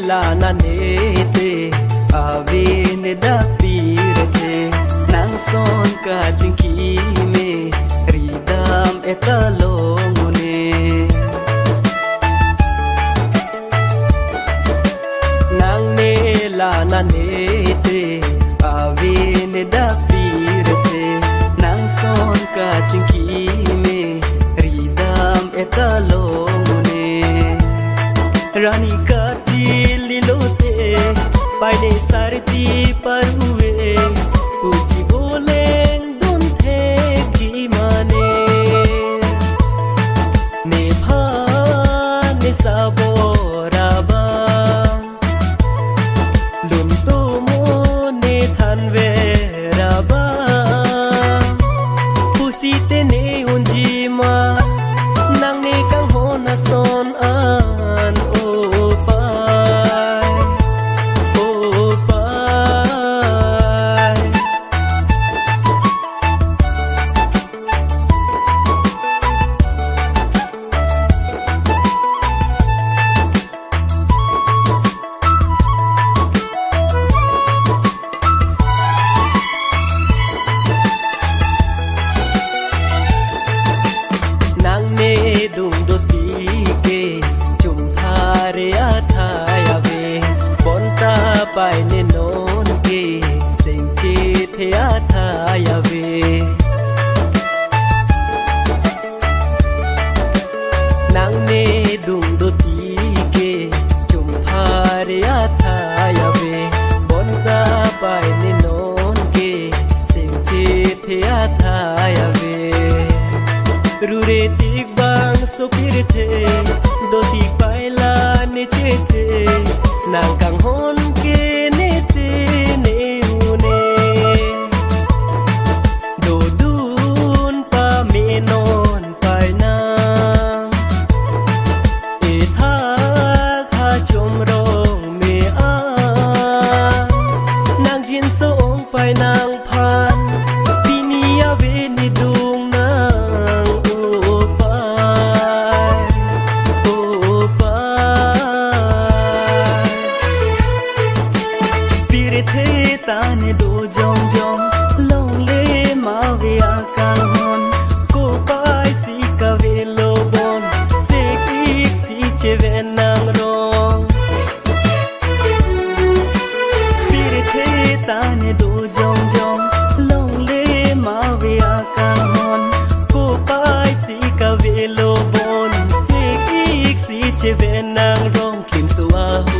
la na nete ave ne da pirte nang son ka jingki me ridam etalongone nang ne la na nete ave ne da pirte nang son ka jingki me ridam etalongone Rani kati lilote paine sarti parue usi boleng don the ki mane ne bha ne saboraba lun to mo ne than veraba usi te ne unji ma nang ne kang hona son an dung do ti ke chung thare athaya ve bonta pai ne non ke sing che the athaya ve nang ne dung do ti ke chung thare athaya ve bonta pai ne non ke sing che the athaya ve rure tik bang sopir the do tik paila ne che the nang kang hon ke ne te ne une do dun pa me non pai na e tha kha chom rong me a nang jin so ong pai nang phan pini ave ni dung na tane do jong jong long le ma ve akahon ko pai si ka ve lo bon se ik si che ve nang rong pire the tane do jong jong long le ma ve akahon ko pai si ka ve lo bon se ik si che ve nang rong kim su a